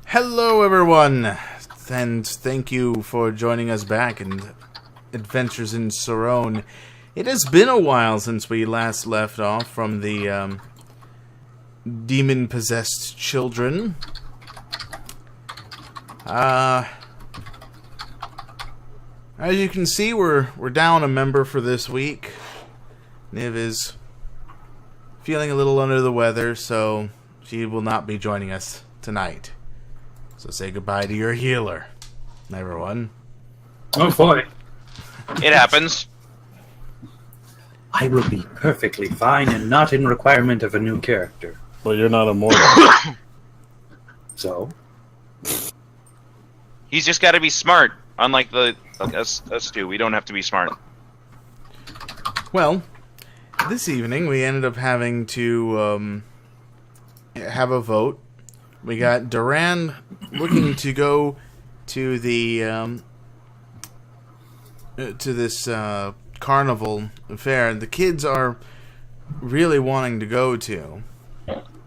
Hello, everyone, and thank you for joining us back in Adventures in Sahrown. It has been a while since we last left off from the demon-possessed children. As you can see, we're down a member for this week. Niv is feeling a little under the weather, so she will not be joining us tonight. So say goodbye to your healer, everyone. Oh boy. It happens. I will be perfectly fine and not in requirement of a new character. Well, you're not immortal. So? He's just got to be smart. Unlike us two, we don't have to be smart. Well, this evening we ended up having to have a vote. We got Duran looking to go to the to this carnival fair. The kids are really wanting to go to.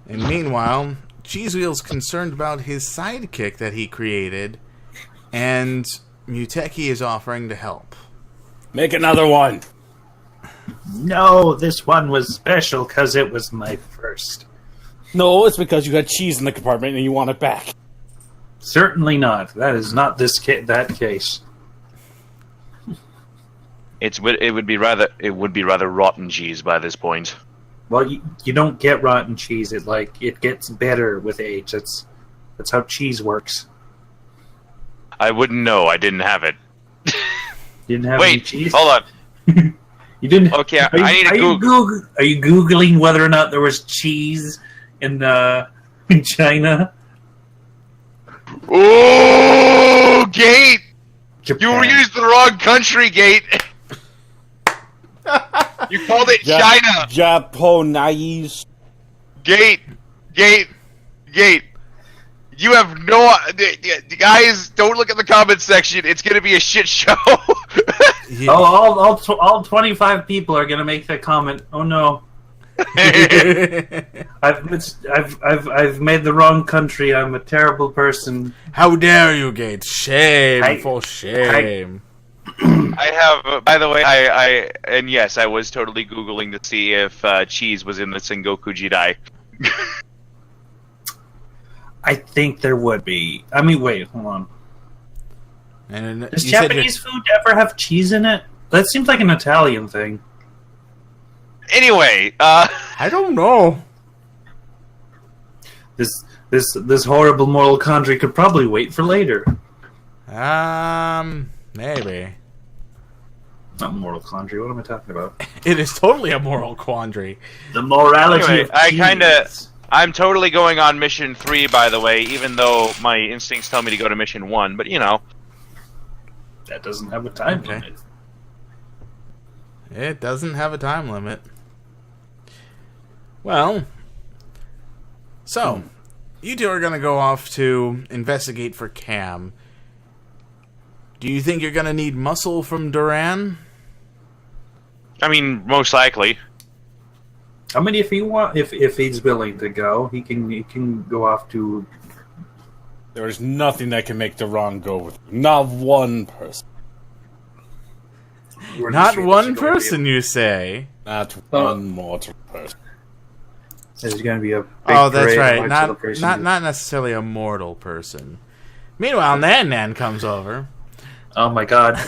And meanwhile, Cheese Wheel's concerned about his sidekick that he created, and Muteki is offering to help. Make another one. No, this one was special because it was my first. No, it's because you had cheese in the compartment and you want it back. Certainly not. That is not that case. It would be rather rotten cheese by this point. Well, you don't get rotten cheese. It gets better with age. That's how cheese works. I wouldn't know. I didn't have it. You didn't have any cheese? Hold on. You didn't. Okay, I need to Google. Are you googling whether or not there was cheese in China? Oh, Gate! Japan. You used the wrong country, Gate. You called it China. Japanese. Gate. You have no... Guys, don't look at the comments section. It's going to be a shit show. Yeah. Oh, all 25 people are gonna make that comment. Oh no! I've made the wrong country. I'm a terrible person. How dare you, Gates? Shame for shame. I have, by the way, and yes, I was totally Googling to see if cheese was in the Sengoku Jidai. I think there would be. I mean, wait, hold on. And Does Japanese food ever have cheese in it? That seems like an Italian thing. Anyway, I don't know. This horrible moral quandary could probably wait for later. Maybe. Not moral quandary. What am I talking about? It is totally a moral quandary. The morality anyway, of cheese. I'm totally going on mission 3, by the way, even though my instincts tell me to go to mission 1, but you know. That doesn't have a time limit. It doesn't have a time limit. Well, so, you two are going to go off to investigate for Cam. Do you think you're going to need muscle from Duran? I mean, most likely. I mean, if he's willing to go, he can go off to. There is nothing that can make Duran go with you. Not one person. Not one person, you say? Not one mortal person. There's going to be a big that's right. Not Not necessarily a mortal person. Meanwhile, Nan comes over. Oh my god.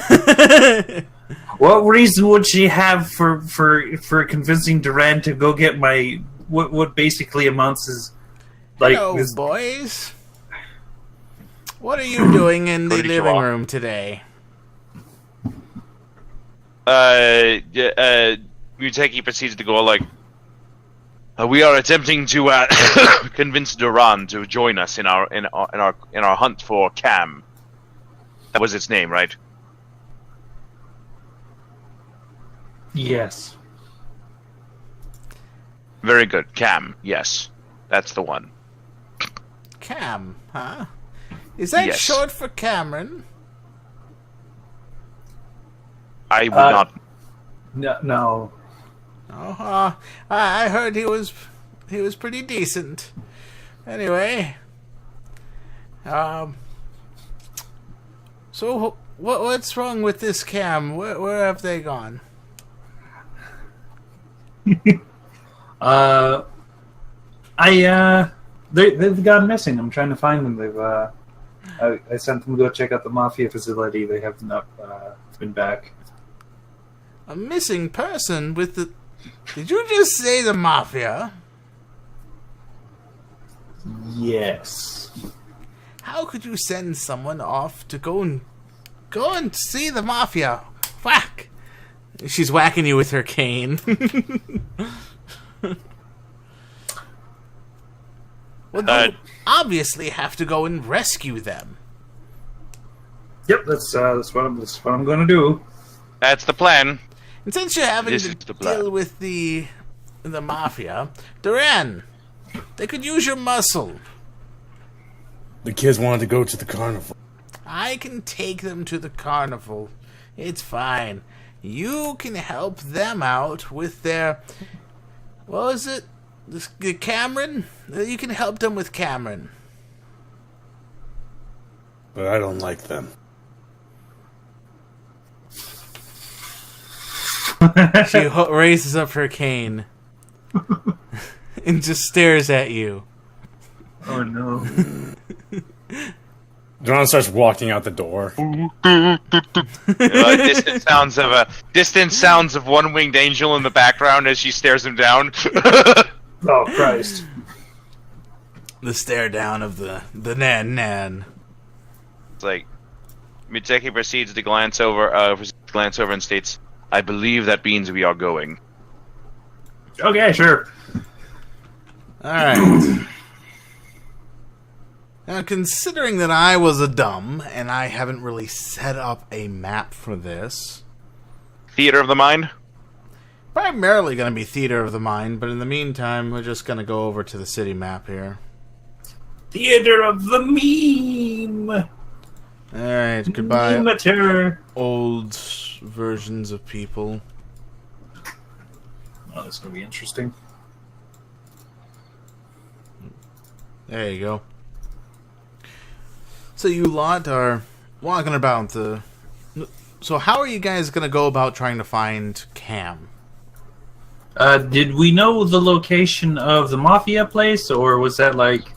What reason would she have for convincing Duran to go get my what basically amounts as like Hello, boys. What are you doing in the living room today? Muteki proceeds to go like, we are attempting to convince Duran to join us in our hunt for Cam. That was its name, right? Yes. Very good, Cam. Yes, that's the one. Cam, huh? Is that Yes. short for Cameron? I would not. No. Oh, I heard he was pretty decent. Anyway, So what's wrong with this cam? Where have they gone? They've gone missing. I'm trying to find them. I sent them to go check out the mafia facility. They have not been back. A missing person with the... Did you just say the mafia? Yes. How could you send someone off to go and see the mafia? Whack! She's whacking you with her cane. Well, you obviously have to go and rescue them. Yep, that's what I'm going to do. That's the plan. And since you're having This to is the plan. deal with the mafia, Duran, they could use your muscle. The kids wanted to go to the carnival. I can take them to the carnival. It's fine. You can help them out with their... What was it? The Cameron? You can help them with Cameron. But I don't like them. She raises up her cane and just stares at you. Oh no. John starts walking out the door. Distant sounds of one-winged angel in the background as she stares him down. Oh Christ. The stare down of the nan. It's like Miteki proceeds to glance over and states, "I believe that means we are going." Okay, sure. Alright. Now, considering that I was a dumb, and I haven't really set up a map for this... Theater of the mind? Primarily going to be Theater of the Mind, but in the meantime, we're just going to go over to the city map here. Theater of the meme. Alright, goodbye, Memeter. old versions of people. Oh, that's gonna be interesting. There you go. So you lot are walking about the... So how are you guys going to go about trying to find Cam? Did we know the location of the mafia place, or was that like...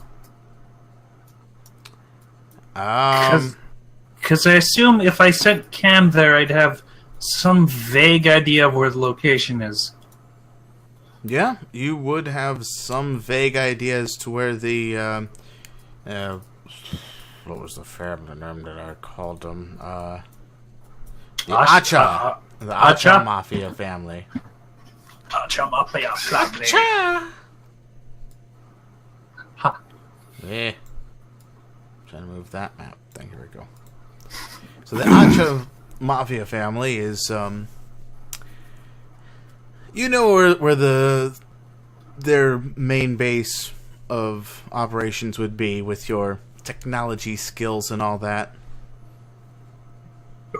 Because I assume if I sent Cam there, I'd have some vague idea of where the location is. Yeah, you would have some vague idea as to where the... what was the family name that I called them? The Acha. The Acha Mafia family. Acha Mafia family. Acha! Ha. Yeah. Trying to move that map. Thank you. Here we go. So the Acha Mafia family is, you know where their main base of operations would be with your technology skills and all that.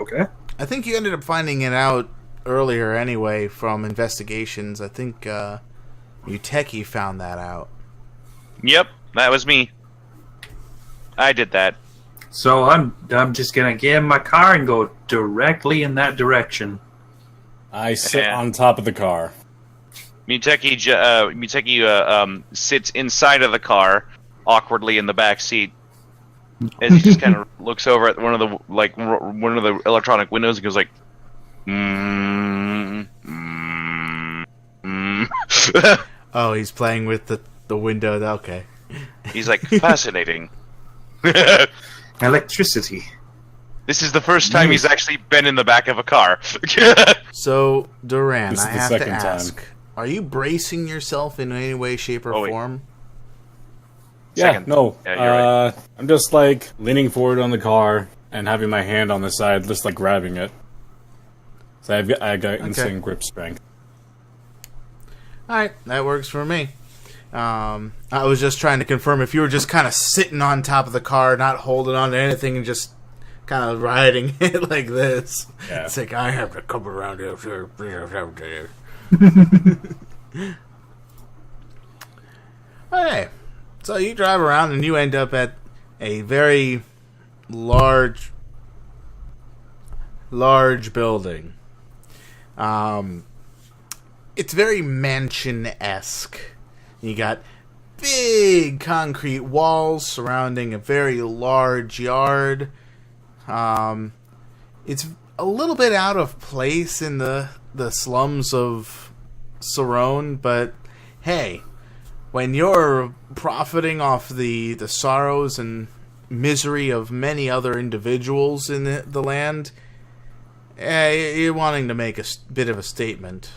Okay. I think you ended up finding it out earlier anyway from investigations. I think Uteki found that out. Yep, that was me. I did that. So I'm just gonna get in my car and go directly in that direction. I sit on top of the car. Miteki sits inside of the car, awkwardly in the back seat, as he just kind of looks over at one of the electronic windows and goes like, Oh, he's playing with the window. Okay. He's like, fascinating. Electricity. This is the first time he's actually been in the back of a car. So, Duran, This is I the have to second ask, time. are you bracing yourself in any way, shape, or wait. form? Yeah, Second. no. Yeah, you're right. I'm just like leaning forward on the car and having my hand on the side, just like grabbing it. So I got insane grip strength. Alright, that works for me. I was just trying to confirm if you were just kind of sitting on top of the car, not holding on to anything, and just kind of riding it like this. Yeah. It's like, I have to come around here. Okay. So you drive around and you end up at a very large building. It's very mansion-esque. You got big concrete walls surrounding a very large yard. It's a little bit out of place in the slums of Sahrown, but hey, when you're profiting off the sorrows and misery of many other individuals in the land, you're wanting to make a bit of a statement.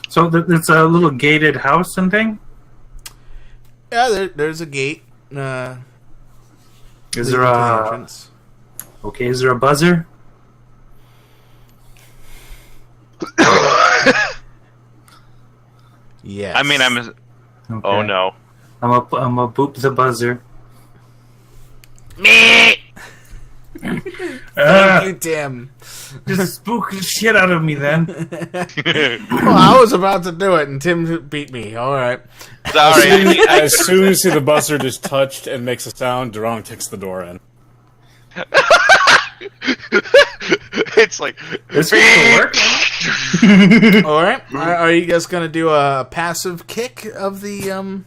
So it's a little gated house and thing? Yeah, there's a gate. Is there the entrance. Okay, is there a buzzer? Yes. I mean, Okay. Oh no. I'm a boop the buzzer. Me. Thank you, Tim. Just spook the shit out of me then. Well, I was about to do it, and Tim beat me. All right. Sorry. As soon as the buzzer is touched and makes a sound, Duran kicks the door in. It's like This will work. All right. Are you guys gonna do a passive kick of the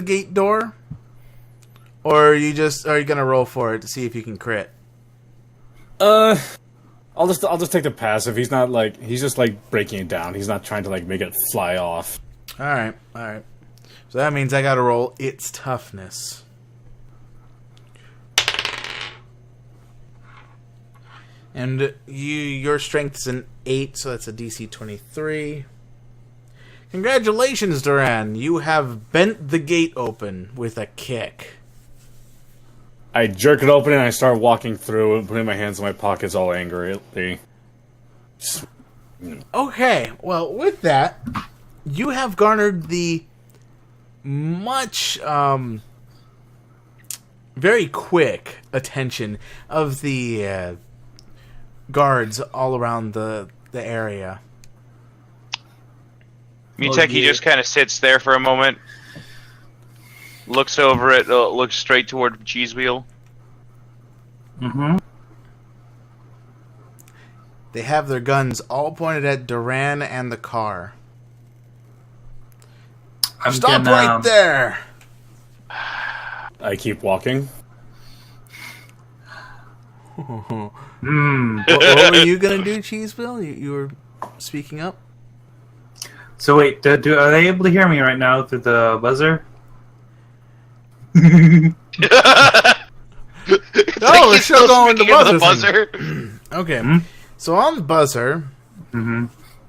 gate door, or are you gonna roll for it to see if you can crit? I'll just take the passive. He's just like breaking it down. He's not trying to like make it fly off. All right. So that means I gotta roll its toughness. And your strength is an 8, so that's a DC 23. Congratulations, Duran. You have bent the gate open with a kick. I jerk it open and I start walking through and putting my hands in my pockets all angrily. Okay, well, with that, you have garnered the much, very quick attention of the guards all around the area. Miteki just kind of sits there for a moment, looks over it, looks straight toward Cheese Wheel. Mm-hmm. They have their guns all pointed at Duran and the car. Stop right there! I keep walking. What were you gonna do, Cheeseville? You were speaking up? So wait, are they able to hear me right now through the buzzer? No, we're still going to the buzzer. buzzer. Okay, so on the buzzer, Mm-hmm.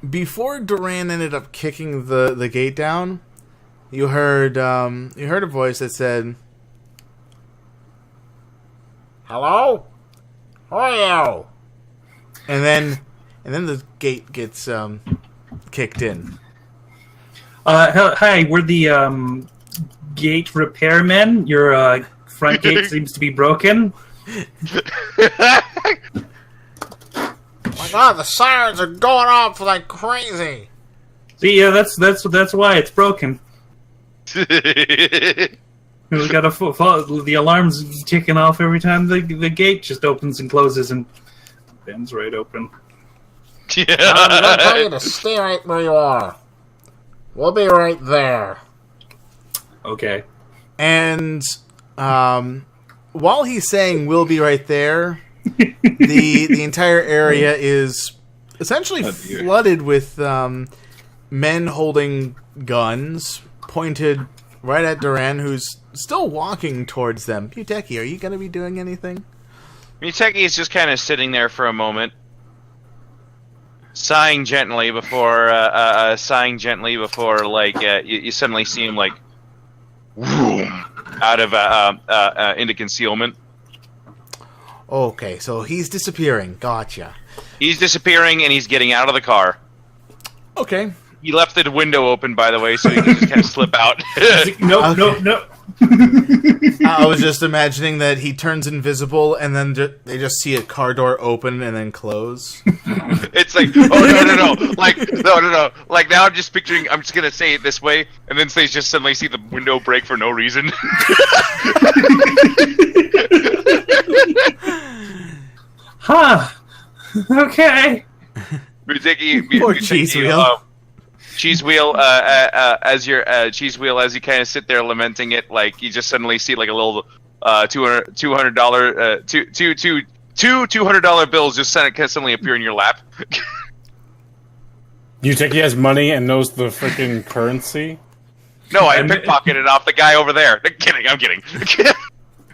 before Duran ended up kicking the gate down, you heard a voice that said, "Hello? Who are you?" And then the gate gets kicked in. Hi, we're the gate repairmen. Your front gate seems to be broken. My God, the sirens are going off like crazy. See, yeah, that's why it's broken. We got the alarm's ticking off every time the gate just opens and closes and bends right open. I'm gonna tell you to stay right where you are. We'll be right there. Okay. And while he's saying we'll be right there, the entire area is essentially flooded with men holding guns pointed right at Duran, who's still walking towards them. Miteki, are you going to be doing anything? Miteki is just kind of sitting there for a moment, sighing gently before, like you suddenly see him like, whoom, out of into concealment. Okay, so he's disappearing. Gotcha. He's disappearing and he's getting out of the car. Okay. He left the window open, by the way, so he can just kind of slip out. No, Okay. no. I was just imagining that he turns invisible, and then they just see a car door open and then close. It's like, oh no, like no. Like now, I'm just picturing. I'm just gonna say it this way, and then they just suddenly see the window break for no reason. Huh. Okay. Poor Cheese Wheel. Cheese Wheel, as your Cheese Wheel, as you kind of sit there lamenting it, like you just suddenly see like a little $200 $200 bills just suddenly appear in your lap. You think he has money and knows the freaking currency? No, I pickpocketed off the guy over there. I'm kidding.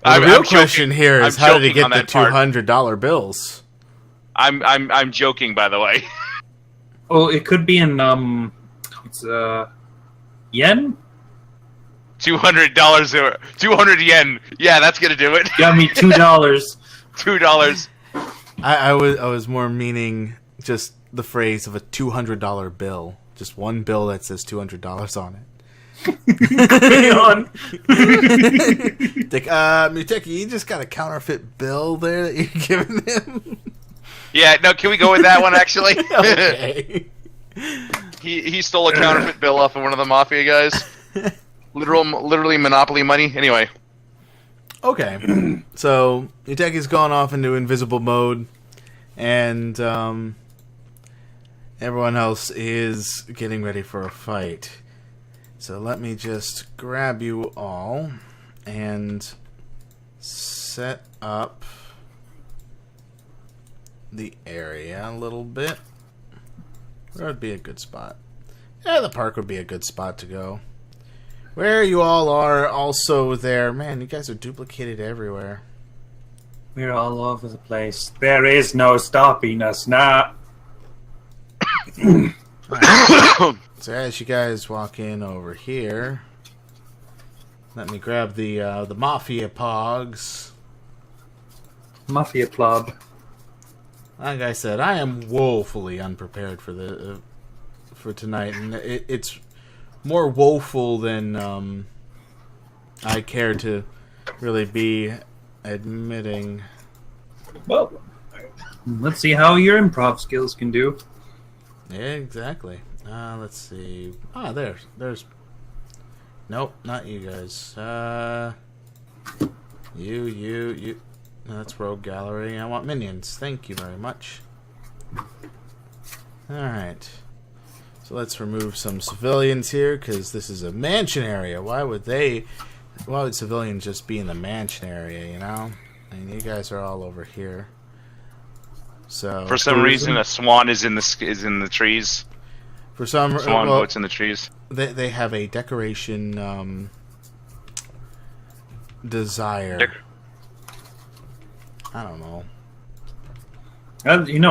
The real question here is how did he get the $200 bills? I'm joking, by the way. Oh, it could be in yen. $200 or 200 yen. Yeah, that's gonna do it. Got me $2. $2. I was more meaning just the phrase of a $200 bill, just one bill that says $200 on it. Hang on. Like, Muteki, you just got a counterfeit bill there that you're giving him. Yeah, no, can we go with that one, actually? Okay. He stole a counterfeit bill off of one of the mafia guys. Literally monopoly money. Anyway. Okay. So, Muteki's gone off into invisible mode, and everyone else is getting ready for a fight. So let me just grab you all and set up the area a little bit. Where would be a good spot? Yeah, the park would be a good spot to go. Where you all are also there. Man, you guys are duplicated everywhere. We're all over the place. There is no stopping us now. So as you guys walk in over here, let me grab the Mafia Pogs. Mafia Club. Like I said, I am woefully unprepared for tonight, and it's more woeful than I care to really be admitting. Well, let's see how your improv skills can do. Yeah, exactly. Let's see. There's. Nope, not you guys. You. That's Rogue Gallery. I want minions. Thank you very much. Alright. So let's remove some civilians here, because this is a mansion area. Why would civilians just be in the mansion area, you know? I mean, you guys are all over here. So for some reason, a swan is in the trees. For some swan boats in the trees. They have a decoration desire. I don't know.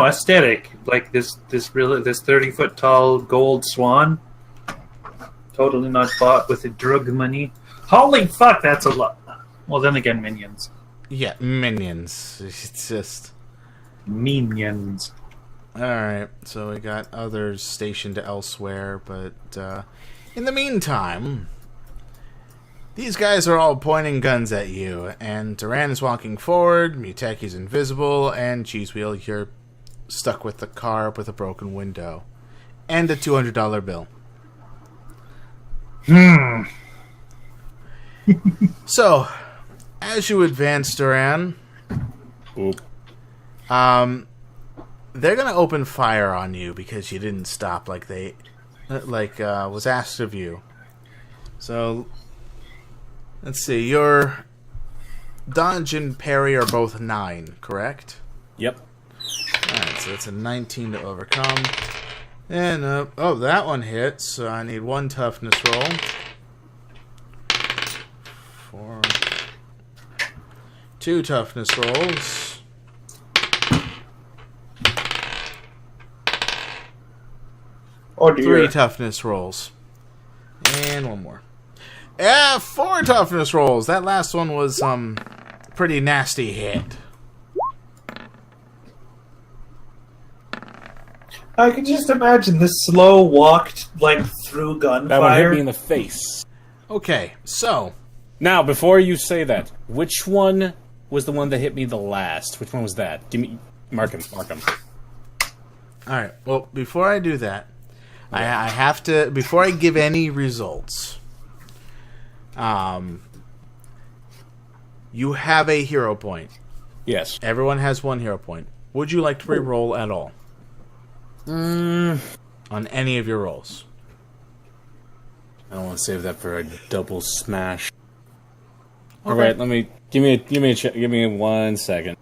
Aesthetic, like this 30-foot tall gold swan. Totally not bought with the drug money. Holy fuck, that's a lot. Well, then again, minions. Yeah, minions. It's just minions. Alright, so we got others stationed elsewhere, but in the meantime, these guys are all pointing guns at you, and Duran is walking forward, Muteki's invisible, and Cheese Wheel, you're stuck with the car with a broken window. And a $200 bill. So, as you advance, Duran, they're gonna open fire on you because you didn't stop like was asked of you. So, let's see, your dodge and parry are both 9, correct? Yep. Alright, so it's a 19 to overcome. And, that one hits, so I need 1 toughness roll. 4. 2 toughness rolls. Oh dear. 3 toughness rolls. And 1 more. Yeah, 4 toughness rolls. That last one was pretty nasty hit. I can just imagine this slow walk through gunfire. That one hit me in the face. Okay, so Now, before you say that, which one was the one that hit me the last? Which one was that? Give me... Mark him. Alright, well, before I do that, I have to... Before I give any results, you have a hero point. Yes. Everyone has 1 hero point. Would you like to re-roll at all? On any of your rolls? I don't want to save that for a double smash. Okay. All right, give me 1 second.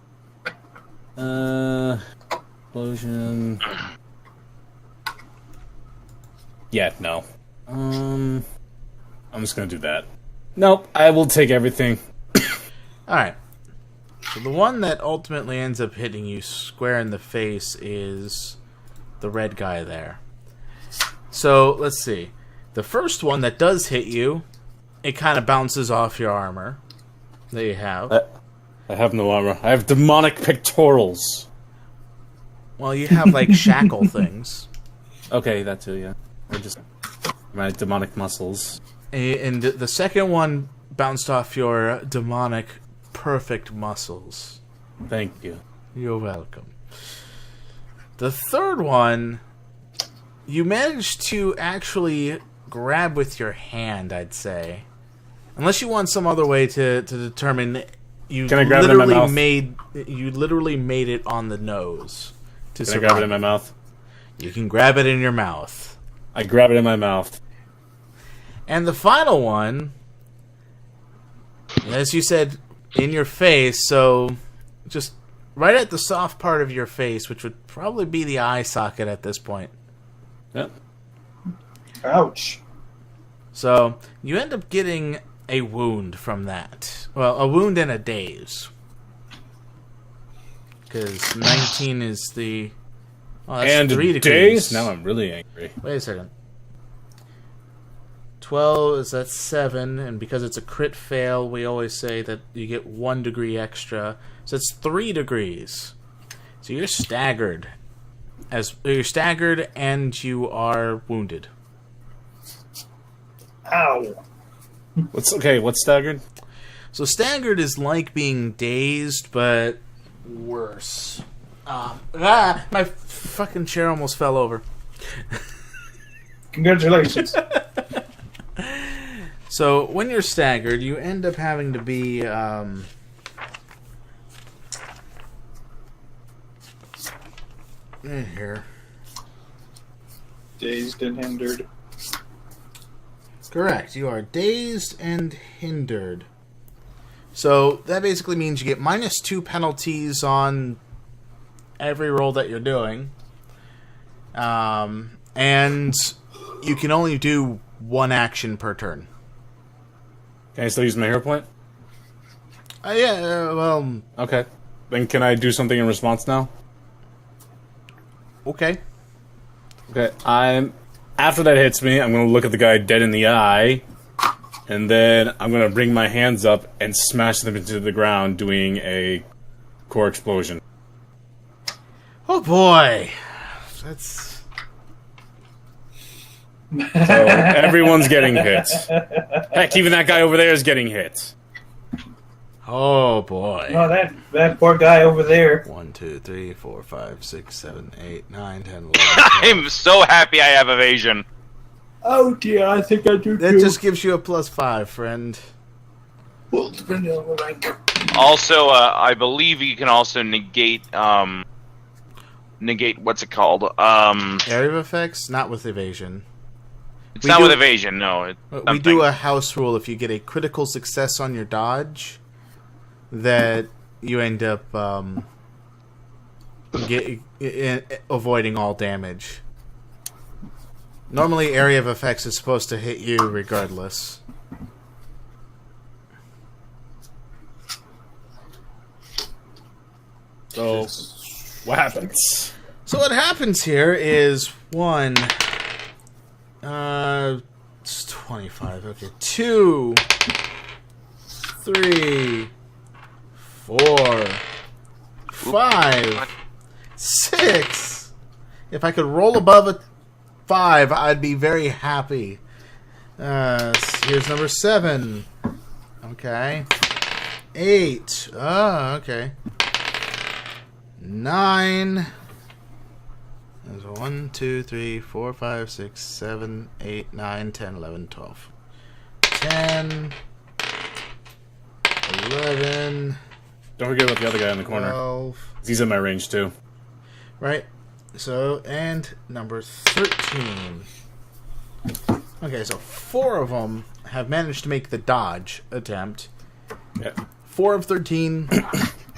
Explosion. Yeah, no. I'm just gonna do that. Nope, I will take everything. Alright. So the one that ultimately ends up hitting you square in the face is the red guy there. So, let's see. The first one that does hit you, it kind of bounces off your armor that you have. I have no armor. I have demonic pectorals. Well, you have, like, shackle things. Okay, that too, yeah. Or just my demonic muscles. And the second one bounced off your demonic perfect muscles. Thank you. You're welcome. The third one, you managed to actually grab with your hand, I'd say. Unless you want some other way to determine, you Can I grab it in my mouth? You literally made it on the nose to Can I survive. grab it in my mouth? You can grab it in your mouth. I grab it in my mouth. And the final one, as you said, in your face, so just right at the soft part of your face, which would probably be the eye socket at this point. Yep. Ouch. So you end up getting a wound from that. Well, a wound and a daze. Because 19 is the... Oh, that's And 3 days? degrees. Now I'm really angry. Wait a second. 12 is that's 7, and because it's a crit fail, we always say that you get 1 degree extra. So it's 3 degrees. So you're staggered. You're staggered and you are wounded. Ow. What's staggered? So staggered is like being dazed, but worse. My fucking chair almost fell over. Congratulations. So when you're staggered, you end up having to be in here. Dazed and hindered. Correct. You are dazed and hindered. So that basically means you get -2 penalties on every roll that you're doing. And you can only do 1 action per turn. Can I still use my hero point? Well, Okay. Then can I do something in response now? okay. Okay. After that hits me, I'm gonna look at the guy dead in the eye, and then I'm gonna bring my hands up and smash them into the ground, doing a core explosion. Oh boy. That's... So everyone's getting hit. Heck, even that guy over there is getting hit. Oh boy. Oh, that poor guy over there. 1, 2, 3, 4, 5, 6, 7, 8, 9, 10, 11, 12. I'm so happy I have evasion. Oh dear, I think I do That too. just gives you a +5, friend. Well, depending on what rank. Also, I believe you can also negate what's it called? Area of effects, not with evasion. It's We not do- with evasion, no. It's We do a house rule. If you get a critical success on your dodge, that you end up avoiding all damage. Normally, area of effects is supposed to hit you regardless. So, what happens? So what happens here is it's 25. Okay, 2, 3, 4, 5, 6. If I could roll above a 5, I'd be very happy. Here's number 7, Okay. 8. Oh, okay. 9. There's 1, 2, 3, 4, 5, 6, 7, 8, 9, 10, 11, 12. 10. 11. Don't forget about the other guy in the corner. 12. He's in my range too. Right. So, and number 13. Okay, so 4 of them have managed to make the dodge attempt. Yeah. 4 of 13.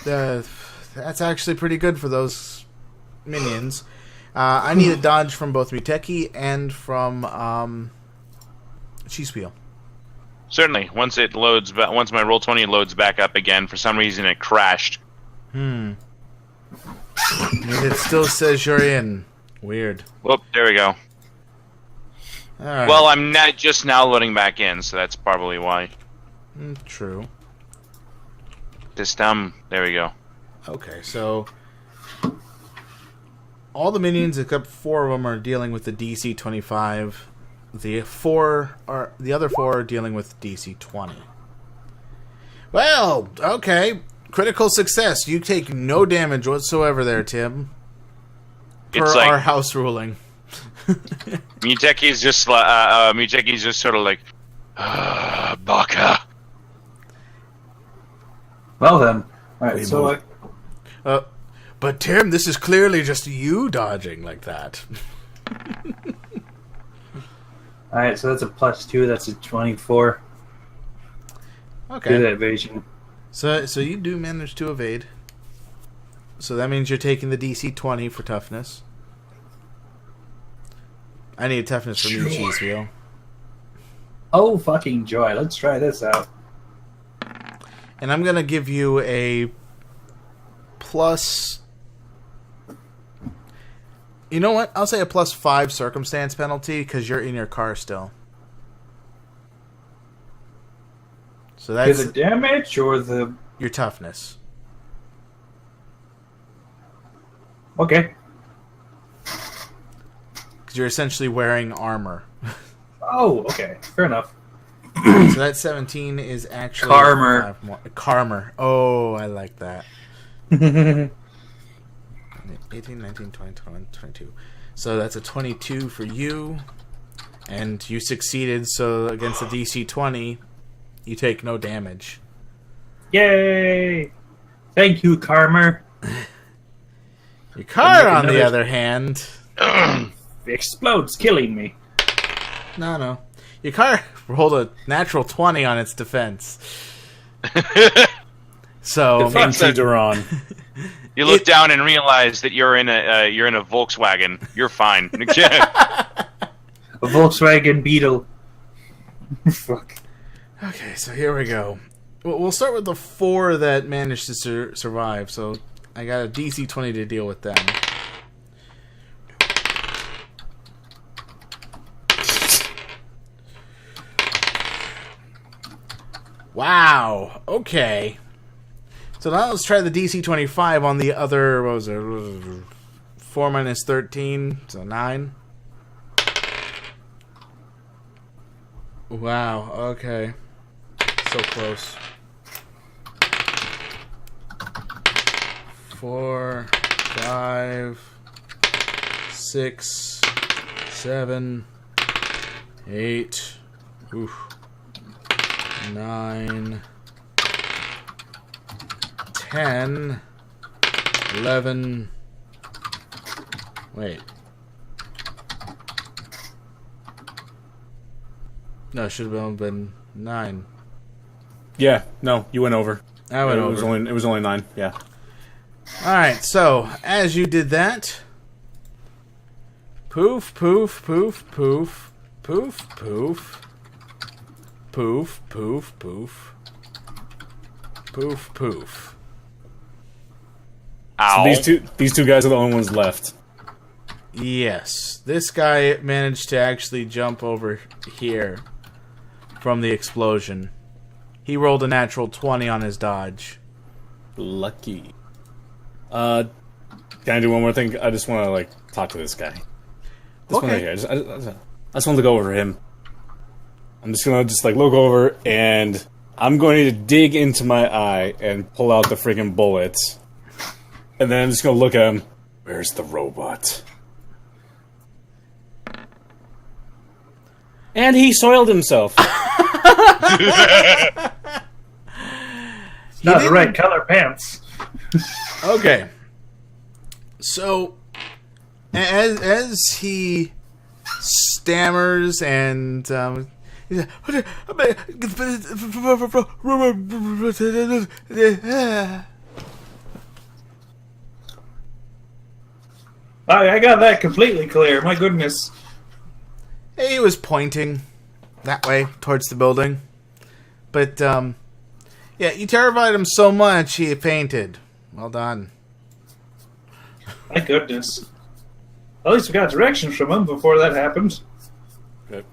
That's actually pretty good for those minions. I need a dodge from both Muteki and from Cheese Wheel. Certainly. Once it loads, once my Roll20 loads back up again, for some reason it crashed. And it still says you're in. Weird. Whoop, there we go. All right. Well, I'm not just now loading back in, so that's probably why. True. There we go. Okay, so all the minions except 4 of them are dealing with the DC 25. The other 4 are dealing with DC 20. Well, okay. Critical success. You take no damage whatsoever there, Tim. Per It's like our house ruling. Muteki's just sort of like, Baka. Well then. Alright, so But Tim, this is clearly just you dodging like that. alright, so that's a +2, that's a 24. Okay. Good evasion. So you do manage to evade. So that means you're taking the DC 20 for toughness. I need toughness from you, Cheese Wheel. Oh, fucking joy. Let's try this out. And I'm going to give you a plus... You know what? I'll say a +5 circumstance penalty because you're in your car still. So that's Is it damage or the... your toughness. Okay. Because you're essentially wearing armor. Oh, okay. Fair enough. So that 17 is actually... Karmer. 5 more. Karmer. Oh, I like that. 18, 19, 20, 21, 22. So that's a 22 for you. And you succeeded, so against the DC 20, you take no damage. Yay! Thank you, Karmer. Your car, on the another- other hand... Explodes, killing me. No. Your car rolled a natural 20 on its defense. So... Defense Duran. You look down and realize that you're in a Volkswagen. You're fine. A Volkswagen Beetle. Fuck. Okay, so here we go. We'll start with the 4 that managed to survive. So I got a DC 20 to deal with them. Wow. Okay. So now let's try the DC 25 on the other. What was it? 4 minus 13, so 9. Wow. Okay. So close. 4, 5, 6, 7, 8. Oof. 9, 10, 11. Wait. No, it should have been 9. Yeah, no, you went over. I went It over. was only 9. Yeah. Alright, so as you did that, poof, poof, poof, poof, poof, poof, poof, poof, poof, poof, poof. Ow. So these two guys are the only ones left. Yes, this guy managed to actually jump over here from the explosion. He rolled a natural 20 on his dodge. Lucky. Can I do one more thing? I just want to talk to this guy. This one right here. I just want to go over him. I'm just gonna look over and I'm going to dig into my eye and pull out the friggin' bullets. And then I'm just going to look at him. Where's the robot? And he soiled himself. Not the right color pants. Okay. So, as he stammers and he's like, I got that completely clear. My goodness. he was pointing that way towards the building, but yeah, you terrified him so much he fainted. Well done. My goodness. At least we got directions from him before that happened. Good.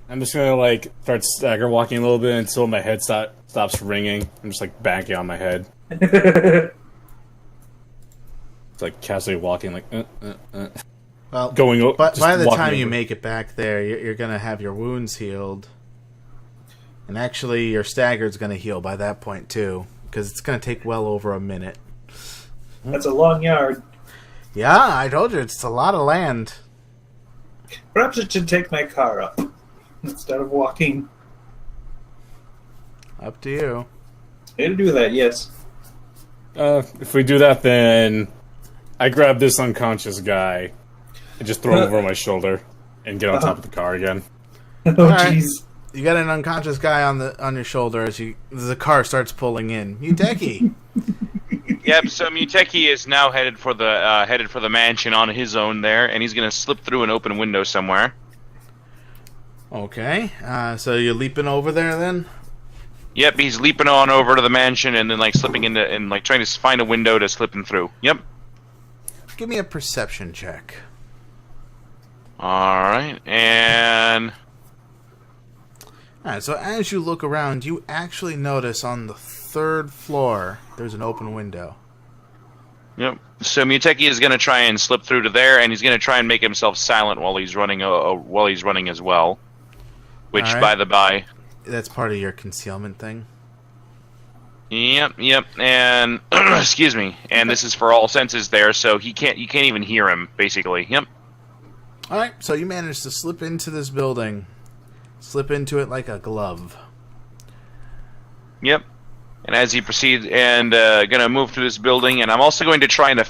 I'm just gonna like start stagger walking a little bit until my head stops ringing. I'm just like banging on my head. It's like casually walking, like Well, going. but by the time you over. make it back there, you're gonna have your wounds healed, and actually your stagger's gonna heal by that point too, because it's gonna take well over a minute. That's a long yard. Yeah, I told you it's a lot of land. Perhaps it should take my car up instead of walking. Up to you. Way to do that, yes. If we do that, then I grab this unconscious guy and just throw him over my shoulder and get on top of the car again. Oh, Alright. jeez. You got an unconscious guy on your shoulder as the car starts pulling in. Muteki. Yep. So Muteki is now headed for the mansion on his own there, and he's gonna slip through an open window somewhere. Okay, so you're leaping over there then? Yep. He's leaping on over to the mansion and then like slipping into and like trying to find a window to slip him through. Yep. Give me a perception check. All right. And Alright, so as you look around, you actually notice on the 3rd floor there's an open window. yep. So Muteki is gonna try and slip through to there, and he's gonna try and make himself silent while he's running. While he's running as well. Which, All right. by the by. That's part of your concealment thing. Yep, and excuse me, and this is for all senses there, so you can't even hear him basically. Yep. Alright, so you managed to slip into this building. Slip into it like a glove. Yep. And as he proceeds, and gonna move through this building, and I'm also going to try and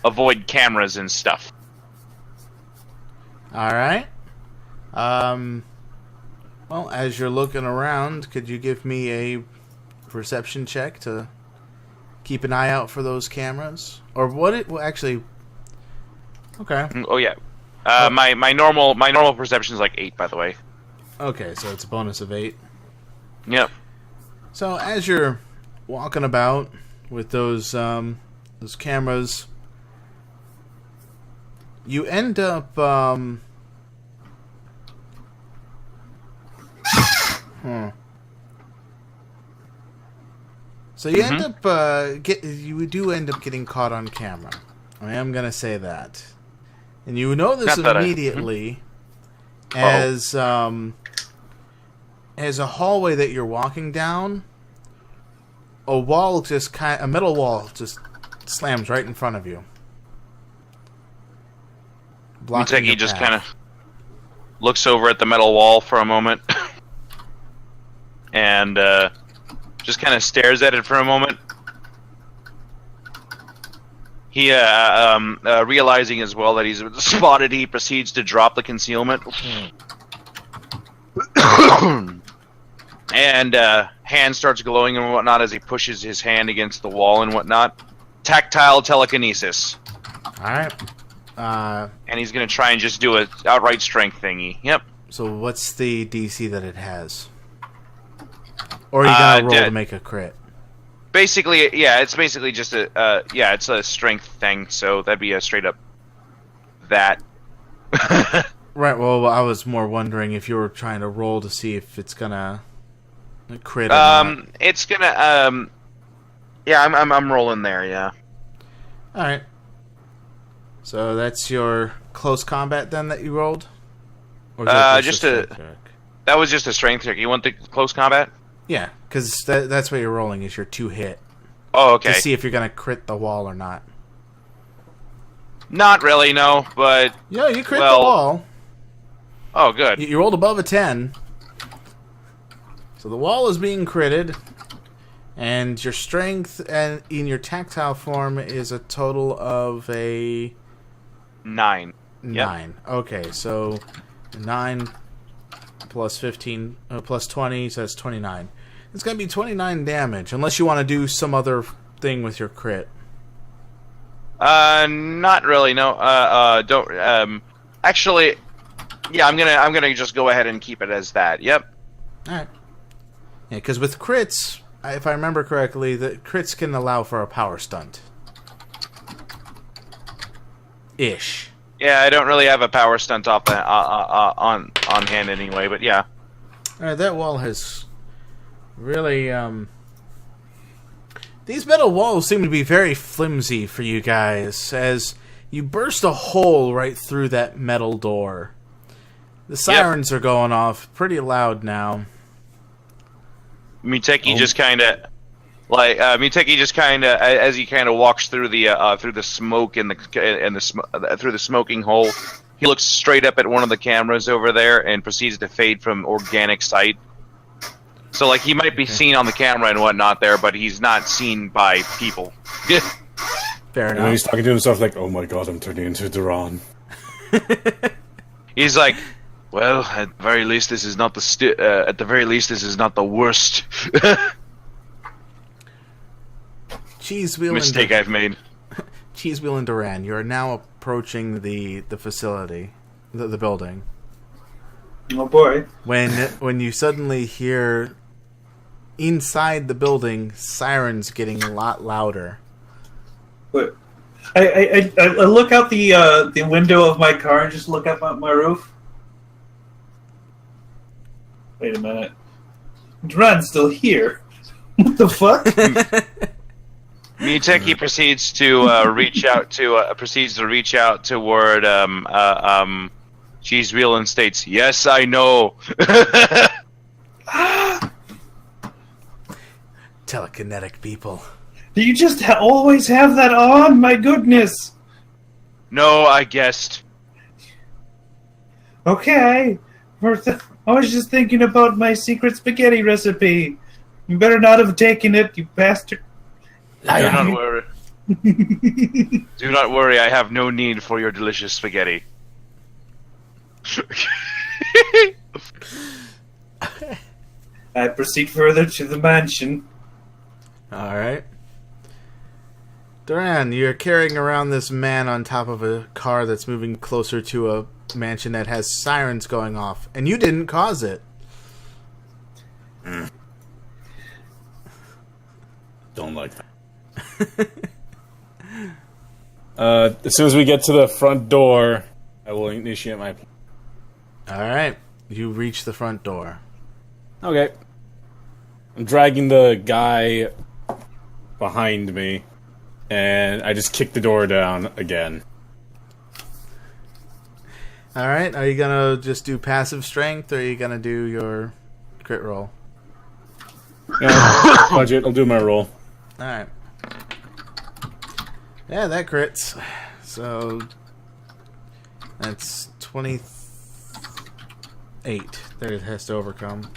avoid cameras and stuff. Alright. Well, as you're looking around, could you give me a perception check to keep an eye out for those cameras? Or what it well, actually okay. Oh yeah. My normal perception is like 8, by the way. Okay, so it's a bonus of 8. Yep. So as you're walking about with those cameras, you end up So you end up you do end up getting caught on camera. I am gonna say that, and you know this Not that immediately as a hallway that you're walking down. A metal wall just slams right in front of you. Blocking your Muteki just path. kind of looks over at the metal wall for a moment, and just kind of stares at it for a moment. He, realizing as well that he's spotted, he proceeds to drop the concealment. And hand starts glowing and whatnot as he pushes his hand against the wall and whatnot. Tactile telekinesis. Alright. And he's going to try and just do a outright strength thingy. Yep. So what's the DC that it has? Or are you gonna roll to make a crit? Basically, yeah, it's basically just it's a strength thing, so that'd be a straight up that. Right, well, I was more wondering if you were trying to roll to see if it's gonna crit or not. It's gonna, yeah, I'm rolling there, yeah. Alright. So that's your close combat then that you rolled? Or is that just a a- strength check? That was just a strength check. You want the close combat? Yeah, because that's what you're rolling, is your 2 hit. Oh, okay. To see if you're going to crit the wall or not. Not really, no, but... Yeah, you crit the Well- wall. Oh, good. You rolled above a 10. So the wall is being critted. And your strength and in your tactile form is a total of a 9. 9. Okay, so 9 plus 15 plus 20, so that's 29. It's going to be 29 damage, unless you want to do some other thing with your crit. Not really, no. Don't, actually, yeah, I'm gonna just go ahead and keep it as that. Yep. Alright. Yeah, because with crits, if I remember correctly, the crits can allow for a power stunt. Ish. Yeah, I don't really have a power stunt off the, on hand anyway, but yeah. Alright, that wall has really, These metal walls seem to be very flimsy for you guys, as you burst a hole right through that metal door. The sirens are going off pretty loud now. Miteki just kind of, as he kind of walks through the smoke and through the smoking hole, he looks straight up at one of the cameras over there and proceeds to fade from organic sight. So, like, he might be seen on the camera and whatnot there, but he's not seen by people. Fair And then enough. he's talking to himself like, "Oh my god, I'm turning into Duran." He's like, well, at the very least, this is not the worst Cheese Wheel mistake I've made. Cheese Wheel and Duran, you are now approaching the facility, the building. Oh boy. When you suddenly hear inside the building sirens getting a lot louder. But I look out the window of my car and just look up at my roof. Wait a minute. Duran's still here. What the fuck? Miteki proceeds to reach out toward Cheese Wheel and states, "Yes, I know." Telekinetic people. Do you just always have that on? My goodness. No, I guessed. Okay. I was just thinking about my secret spaghetti recipe. You better not have taken it, you bastard. Do not worry. Do not worry. I have no need for your delicious spaghetti. I proceed further to the mansion. Alright. Duran, you're carrying around this man on top of a car that's moving closer to a mansion that has sirens going off, and you didn't cause it. Don't like that. As soon as we get to the front door, I will initiate my. Alright. You reach the front door. Okay. I'm dragging the guy behind me, and I just kick the door down again. Alright, are you gonna just do passive strength, or are you gonna do your crit roll? Yeah, budget. I'll do my roll. Alright. Yeah, that crits. So that's 28 that it has to overcome.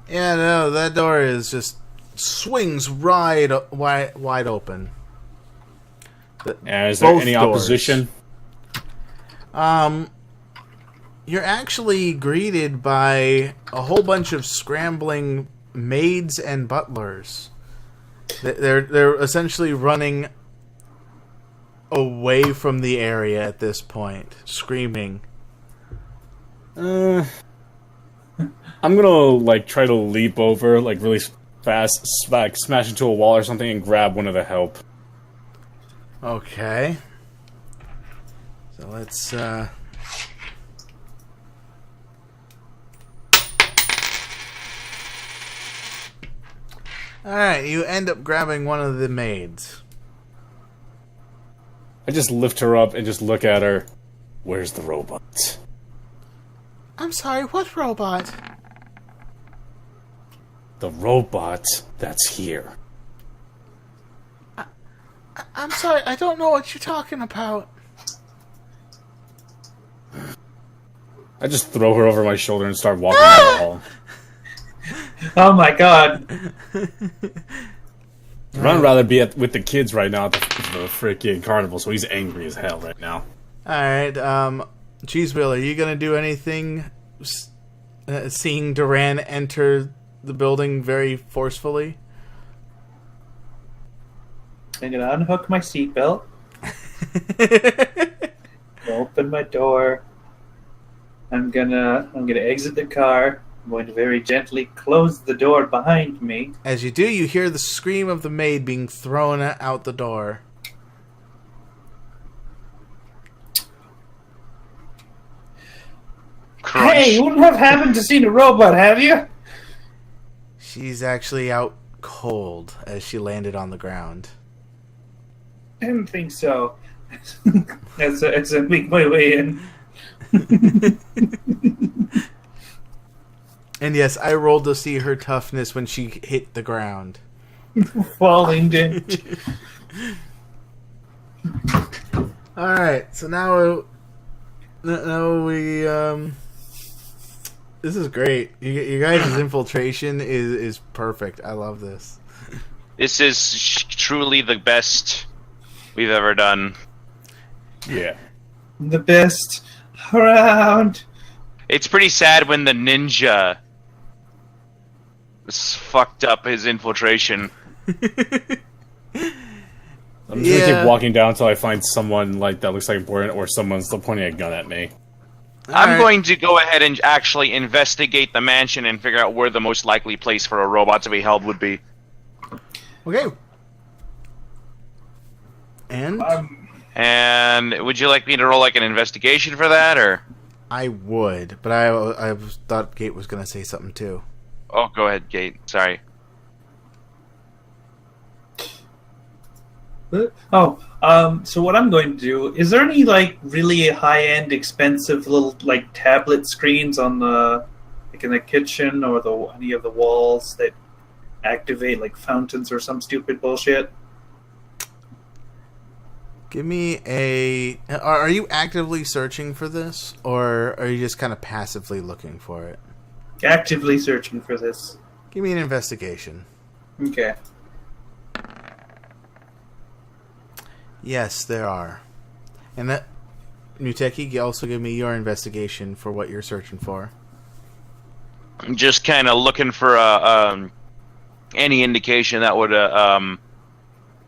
Yeah, no, that door is just swings wide open. Is there Both any doors. opposition? You're actually greeted by a whole bunch of scrambling maids and butlers. They're essentially running away from the area at this point, screaming. I'm gonna try to leap over really fast, smash into a wall or something, and grab one of the help. Okay. So let's Alright, you end up grabbing one of the maids. I just lift her up and just look at her. Where's the robot? I'm sorry, what robot? The robot that's here. I'm sorry, I don't know what you're talking about. I just throw her over my shoulder and start walking down the hall. Oh my god. Ron rather be with the kids right now at the freaking carnival, so he's angry as hell right now. Alright, Cheese Wheel, are you gonna do anything seeing Duran enter the building very forcefully? I'm gonna unhook my seatbelt. Open my door. I'm gonna exit the car. I'm going to very gently close the door behind me. As you do, you hear the scream of the maid being thrown out the door. Crunch. Hey, you wouldn't have happened to see the robot, have you? She's actually out cold as she landed on the ground. Didn't think so. As I make my way in. And yes, I rolled to see her toughness when she hit the ground. Falling damage. Alright, so now we this is great. You guys' infiltration is perfect. I love this. This is truly the best we've ever done. Yeah. The best around. It's pretty sad when the ninja fucked up his infiltration. I'm just gonna keep walking down until I find someone like that looks like important, or someone's still pointing a gun at me. I'm going to go ahead and actually investigate the mansion and figure out where the most likely place for a robot to be held would be. Okay. And And would you like me to roll like an investigation for that, or? I would, but I thought Gate was going to say something too. Oh, go ahead, Gate. Sorry. So what I'm going to do, is there any like really high-end expensive little like tablet screens on the like in the kitchen or any of the walls that activate like fountains or some stupid bullshit? Give me a... Are you actively searching for this, or are you just kind of passively looking for it? Actively searching for this. Give me an investigation. Okay. Yes, there are. And that... Nuteki, also give me your investigation for what you're searching for. I'm just kind of looking for any indication that would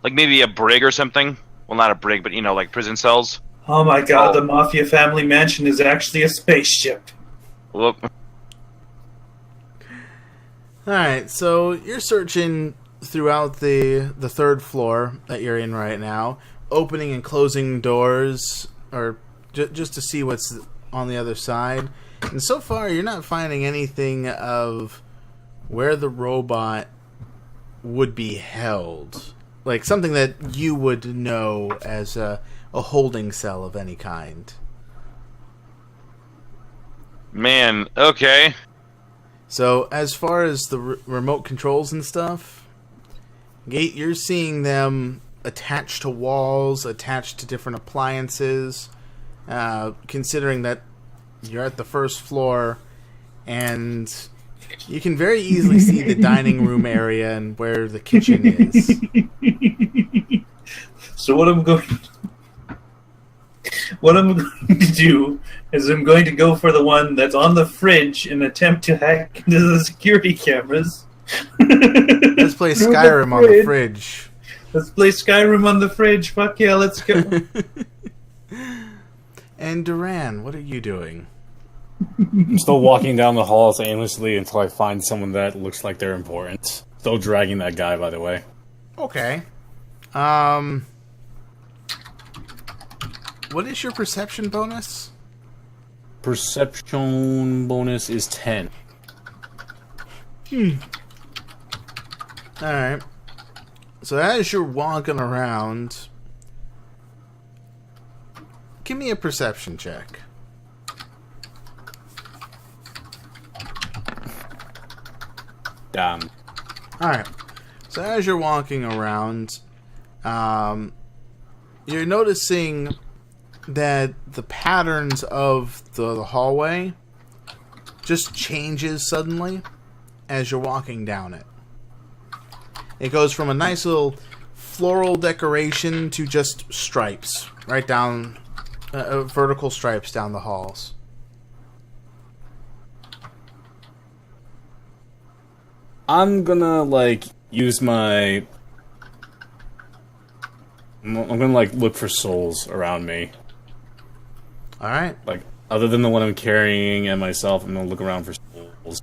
like maybe a brig or something. Well, not a brig, but, you know, like prison cells. Oh my god, the Mafia family mansion is actually a spaceship. Look. Alright, so you're searching throughout the third floor that you're in right now, opening and closing doors, or just to see what's on the other side. And so far, you're not finding anything of where the robot would be held. Like, something that you would know as a holding cell of any kind. Man, okay. So, as far as the remote controls and stuff, Gate, you're seeing them attached to walls, attached to different appliances, considering that you're at the first floor, and you can very easily see the dining room area and where the kitchen is. So what I'm going to do is I'm going to go for the one that's on the fridge and attempt to hack into the security cameras. Let's play Skyrim on the fridge. Let's play Skyrim on the fridge. Fuck yeah, let's go. And Duran, what are you doing? I'm still walking down the halls aimlessly until I find someone that looks like they're important. Still dragging that guy, by the way. Okay. What is your perception bonus? Perception bonus is 10. Alright. So as you're walking around, give me a perception check. Damn. Alright. So as you're walking around, you're noticing that the patterns of the hallway just changes suddenly as you're walking down it. It goes from a nice little floral decoration to just stripes right down, vertical stripes down the halls. I'm gonna, like, use my... I'm gonna, like, look for souls around me. Alright. Like, other than the one I'm carrying and myself, I'm gonna look around for souls.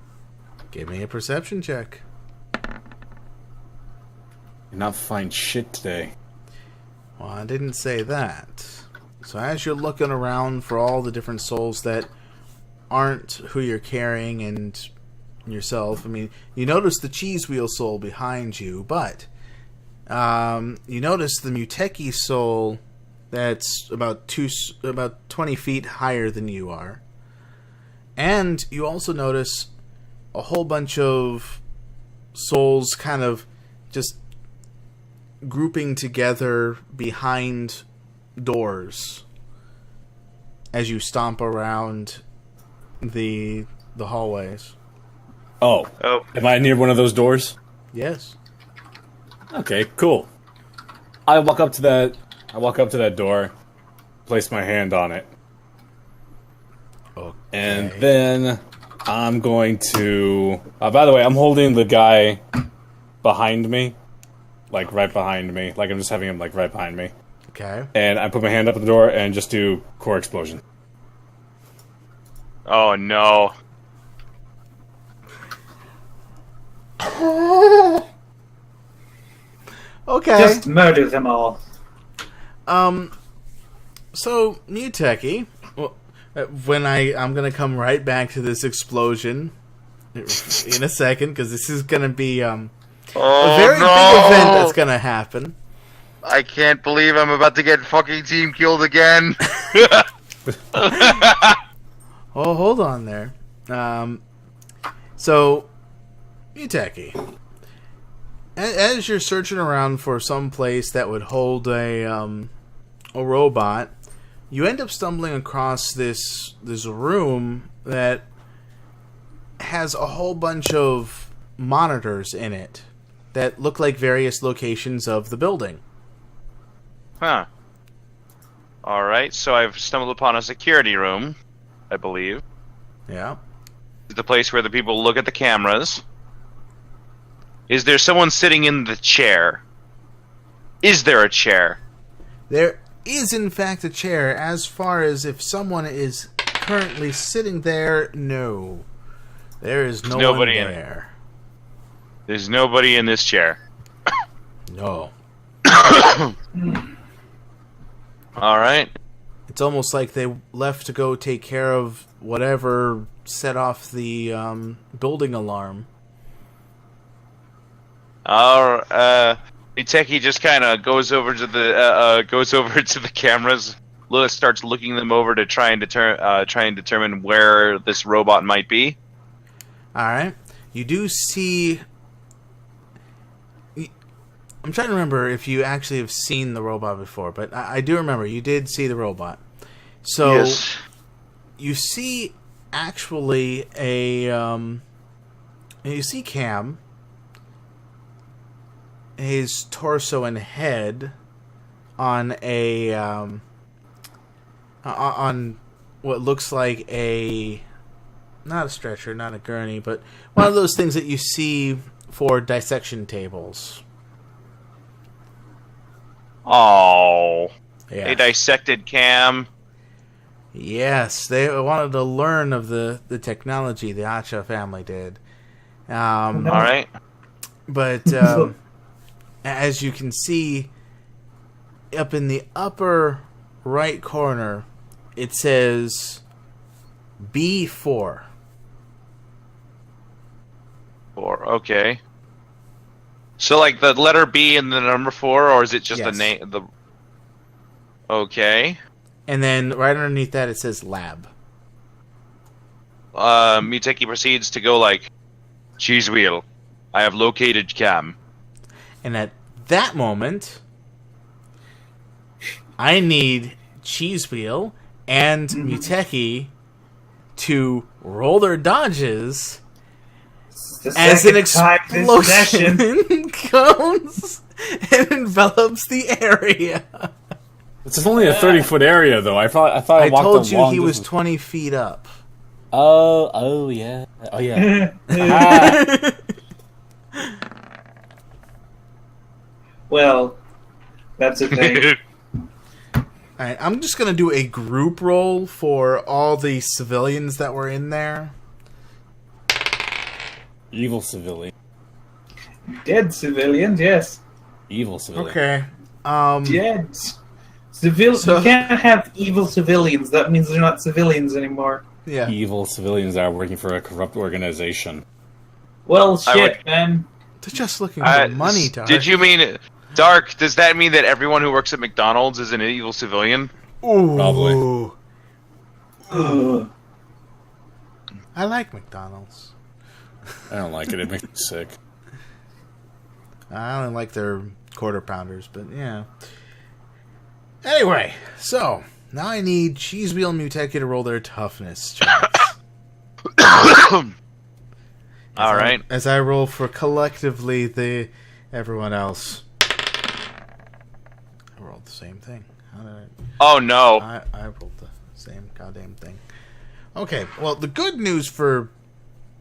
Give me a perception check. Did not find shit today. Well, I didn't say that. So as you're looking around for all the different souls that aren't who you're carrying and yourself, I mean, you notice the cheese wheel soul behind you, but you notice the Muteki soul that's about 20 feet higher than you are. And you also notice a whole bunch of souls kind of just grouping together behind doors as you stomp around the hallways. Oh. Am I near one of those doors? Yes. Okay, cool. I walk up to that door, place my hand on it. Okay. And then I'm going to... by the way, I'm holding the guy behind me. Like, right behind me. Like, I'm just having him, like, right behind me. Okay. And I put my hand up at the door and just do core explosion. Oh no. Okay. Just murder them all. So Muteki, well, when I'm gonna come right back to this explosion in a second, because this is gonna be a very big event that's gonna happen. I can't believe I'm about to get fucking team killed again. Oh, hold on there. So Muteki, as you're searching around for some place that would hold a robot, you end up stumbling across this room that has a whole bunch of monitors in it that look like various locations of the building. Huh. Alright, so I've stumbled upon a security room, I believe. Yeah. The place where the people look at the cameras. Is there someone sitting in the chair? Is there a chair? There is, in fact, a chair. As far as if someone is currently sitting there, no. There is nobody in there. There's nobody in this chair. No. Alright. It's almost like they left to go take care of whatever set off the building alarm. Iteki just kind of goes over to the cameras, starts looking them over to try and determine where this robot might be. All right, you do see. I'm trying to remember if you actually have seen the robot before, but I do remember you did see the robot. So Yes. you see actually you see Cam, his torso and head on on what looks like not a stretcher, not a gurney, but one of those things that you see for dissection tables. Oh. Yeah. They dissected Cam. Yes, they wanted to learn of the technology the Acha family did. Alright. But as you can see, up in the upper right corner, it says B4. Okay. So, like, the letter B and the number 4, or is it just Yes. the name? Okay. And then right underneath that it says lab. Muteki proceeds to go like, cheese wheel, I have located Cam. And at that moment, I need Cheese Wheel and Muteki to roll their dodges as an explosion comes and envelops the area. It's only a 30-foot area, though. I thought I walked told a you long he was distance. 20 feet up. Oh yeah. Oh yeah. Well, that's a thing. Alright, I'm just going to do a group roll for all the civilians that were in there. Evil civilian. Dead civilians, yes. Evil civilian. Okay. Dead. So- You can't have evil civilians. That means they're not civilians anymore. Yeah. Evil civilians that are working for a corrupt organization. Well, shit, man. They're just looking for money, Dark. Did you mean... Dark, does that mean that everyone who works at McDonald's is an evil civilian? Ooh. Probably. Ugh. I like McDonald's. I don't like it. It makes me sick. I only like their quarter pounders, but yeah. Anyway, so now I need Cheese Wheel and Muteki to roll their toughness checks. All right. As I roll for collectively everyone else. I rolled the same thing. How did Oh no. I rolled the same goddamn thing. Okay, well the good news for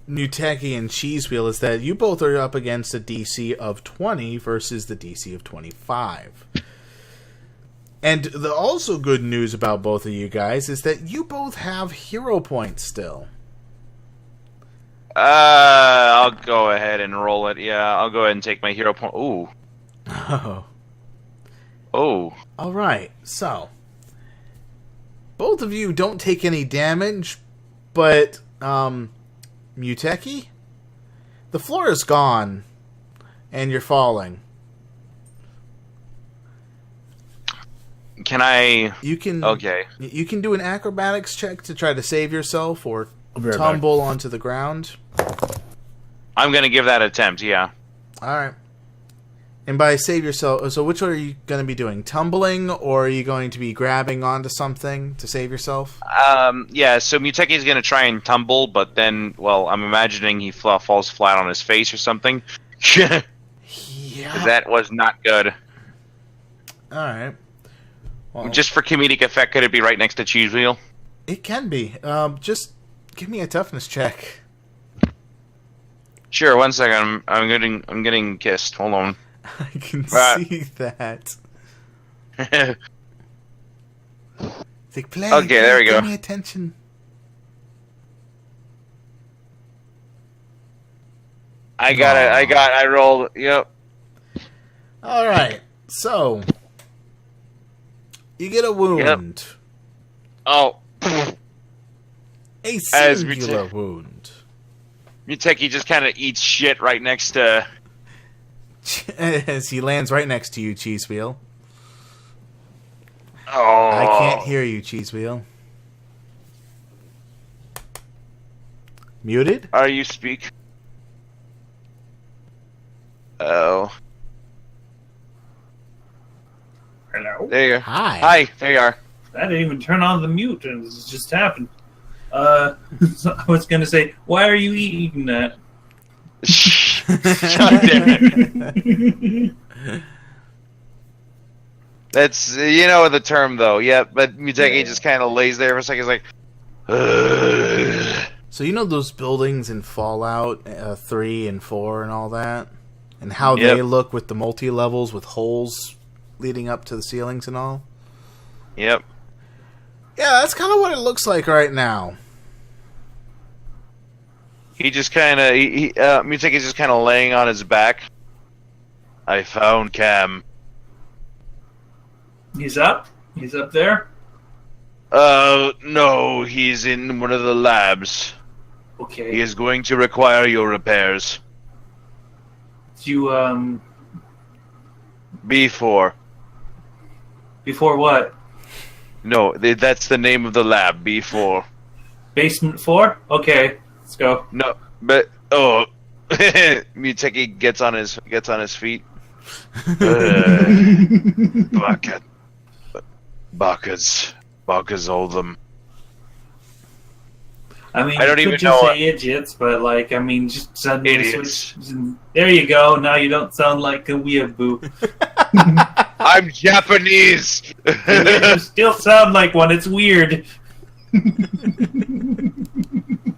Muteki and Cheese Wheel is that you both are up against a DC of 20 versus the DC of 25. And the also good news about both of you guys is that you both have hero points still. I'll go ahead and roll it. Yeah, I'll go ahead and take my hero point. Ooh. Oh. Oh. Alright, so. Both of you don't take any damage, but, Muteki? The floor is gone, and you're falling. Can I... You can Okay. You can do an acrobatics check to try to save yourself or I'll be right tumble onto the ground. I'm gonna give that an attempt, yeah. Alright. And by save yourself, so which one are you going to be doing? Tumbling, or are you going to be grabbing onto something to save yourself? Yeah, so Muteki's gonna try and tumble, but then, well, I'm imagining he falls flat on his face or something. Yeah. That was not good. Alright. Well, Just for comedic effect, could it be right next to Cheese Wheel? it can be. Just give me a toughness check. Sure, 1 second. I'm getting kissed. Hold on. I can Right. see that. It's like, play. Okay, there we go. Give me attention. I got it. I rolled. Yep. Alright, so. You get a wound. Oh. A As singular wound. Muteki just kind of eats shit right next to... As he lands right next to you, Cheese Wheel. Oh. I can't hear you, Cheese Wheel. Muted? Are you speak? Oh. Hello? There you are. Hi. Hi, there you are. I didn't even turn on the mute, and it just happened. So I was going to say, why are you eating that? God damn it. That's, you know the term, though. Yeah, but Muteki just kind of lays there for a second. He's like, "Ugh." So you know those buildings in Fallout 3 and 4 and all that? And how Yep. they look with the multi-levels with holes leading up to the ceilings and all? Yep. Yeah, that's kind of what it looks like right now. He just kind of, Muteki's just kind of laying on his back. I found Cam. He's up? He's up there? No, he's in one of the labs. Okay. He is going to require your repairs. You, Before. before what? No, that's the name of the lab. B4. Basement 4? Okay, let's go. No, but Muteki gets on his feet. Bakas hold them. I mean, I don't you even could just know say idiots, but like, I mean, just suddenly Idiots. There you go. Now you don't sound like a weeaboo. I'm Japanese. You still sound like one. It's weird.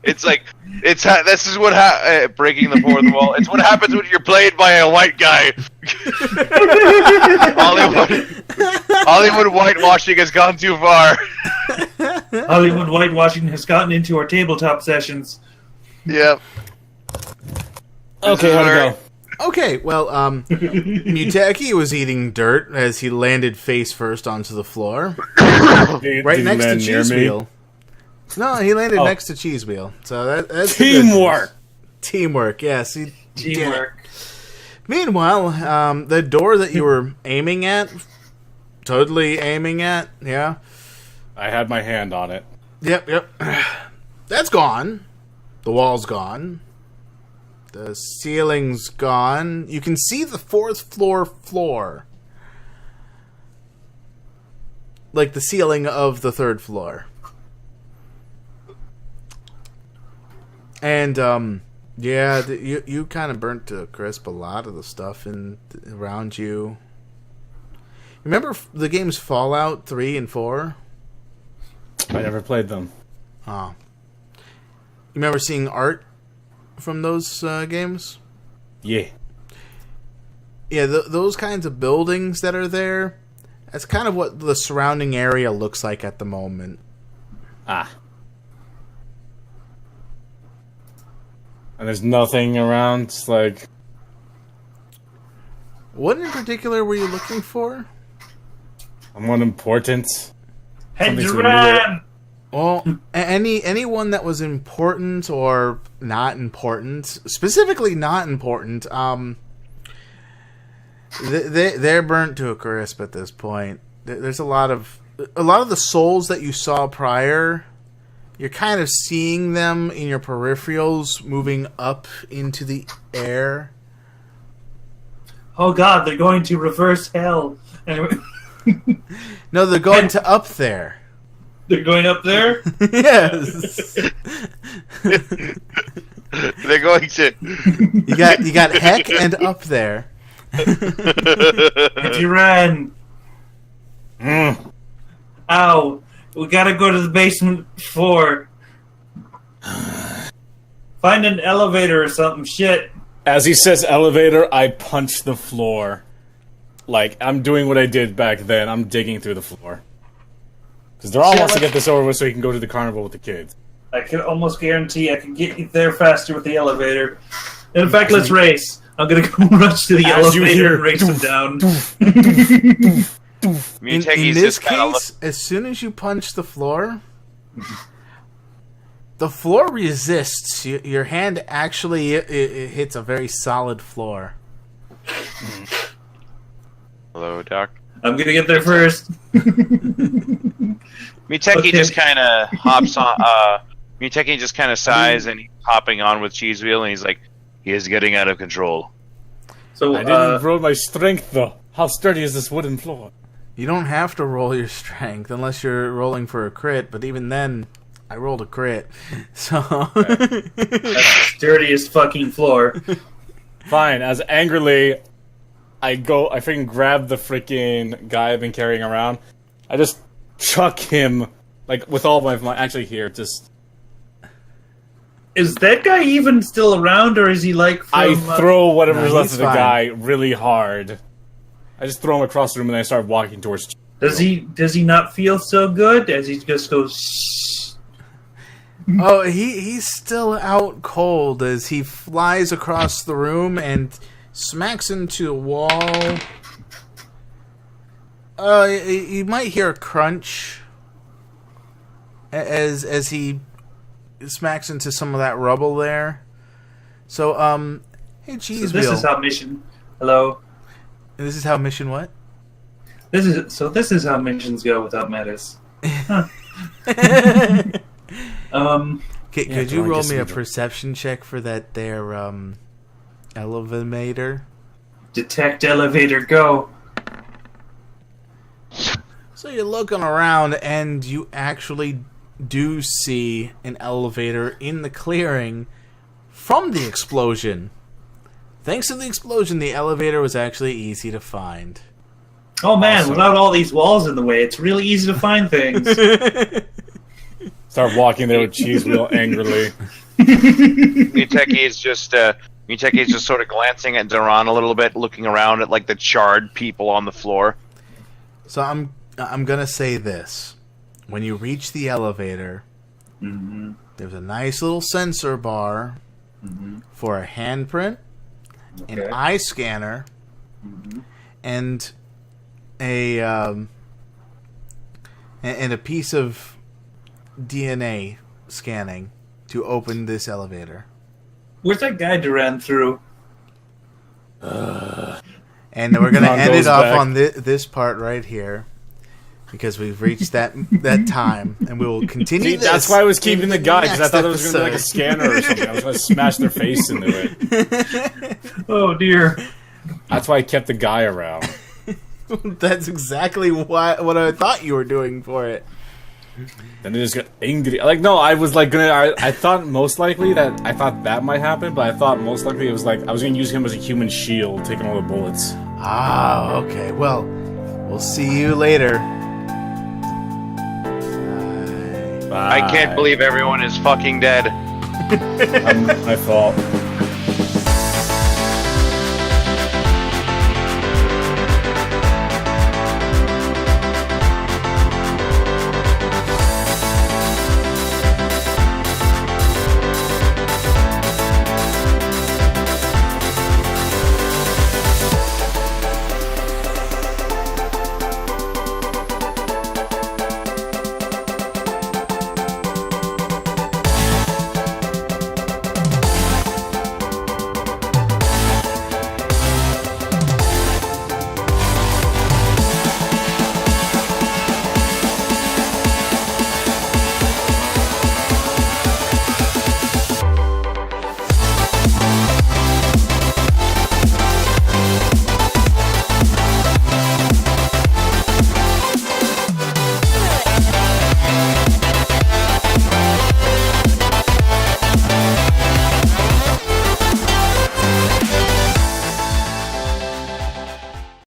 It's like this is what breaking the fourth wall. It's what happens when you're played by a white guy. Hollywood whitewashing has gone too far. Hollywood whitewashing has gotten into our tabletop sessions. Yep. Okay, how'd it go? Okay, well, Muteki was eating dirt as he landed face first onto the floor, right next to Cheesewheel. No, he landed next to Cheesewheel. So that's Teamwork. Teamwork, yes. Teamwork. Meanwhile, the door that you were aiming at, totally aiming at, yeah. I had my hand on it. Yep. That's gone. The wall's gone. The ceiling's gone. You can see the fourth floor. Like the ceiling of the third floor. And, yeah, you kind of burnt to a crisp a lot of the stuff around you. Remember the games Fallout 3 and 4? I never played them. Oh. You remember seeing art from those games? Yeah. Yeah, those kinds of buildings that are there, that's kind of what the surrounding area looks like at the moment. Ah. And there's nothing around, it's like... What in particular were you looking for? Someone important. Head Something run! Well, anyone that was important or not important, specifically not important, they're burnt to a crisp at this point. There's a lot of the souls that you saw prior. You're kind of seeing them in your peripherals moving up into the air. Oh god, they're going to reverse hell. Anyway. No, they're going to up there. They're going up there? Yes. They're going to. You got heck and up there. If you ran. Ow. We gotta go to the basement 4. Find an elevator or something. Shit. As he says elevator, I punch the floor. Like, I'm doing what I did back then. I'm digging through the floor. Because they're all wants to get this over with so he can go to the carnival with the kids. I can almost guarantee I can get you there faster with the elevator. In fact, let's race. I'm gonna go rush to the elevator and race him down. In this case, as soon as you punch the floor, the floor resists. Your hand actually it hits a very solid floor. Hello, Doc. I'm gonna get there first. Muteki just kind of hops on. Muteki just kind of sighs and he's hopping on with Cheesewheel, and he's like, "He is getting out of control." So I didn't roll my strength though. How sturdy is this wooden floor? You don't have to roll your strength unless you're rolling for a crit, but even then, I rolled a crit. So that's the sturdiest fucking floor. Fine, as angrily I freaking grab the freaking guy I've been carrying around. I just chuck him, like, with all my might. Actually, here, just... Is that guy even still around, or is he like from... I throw whatever's left of the fine. guy really hard. I just throw him across the room and then I start walking towards... Does he not feel so good as he just goes... Shh? oh, he's still out cold as he flies across the room and smacks into a wall. You might hear a crunch as he smacks into some of that rubble there. So, hey, Cheesewheel. So this is how mission... Hello? This is how mission what? This is how missions go without Metis. Could you roll me a perception check for that there elevator? Detect elevator, go. So you're looking around, and you actually do see an elevator in the clearing from the explosion. Thanks to the explosion, the elevator was actually easy to find. Oh man, Awesome. without all these walls in the way, it's really easy to find things. Start walking there with Cheese Wheel angrily. Miteki is just sort of glancing at Duran a little bit, looking around at like the charred people on the floor. So I'm gonna say this: when you reach the elevator, there's a nice little sensor bar for a handprint, an eye scanner, and a piece of DNA scanning to open this elevator. Where's that guy Duran through? And we're gonna John end goes it off back. on this part right here, because we've reached that time, and we will continue. See, this that's why I was keeping the in guy, because I next thought it was going to be like a episode. scanner or something. I was going to smash their face into it. Oh dear. That's why I kept the guy around. That's exactly what I thought you were doing for it. Then they just got angry. Like, no, I was like gonna. I thought most likely that might happen, but I thought most likely it was like I was gonna use him as a human shield, taking all the bullets. Ah, okay. Well, we'll see you later. Bye. I can't believe everyone is fucking dead. My fault.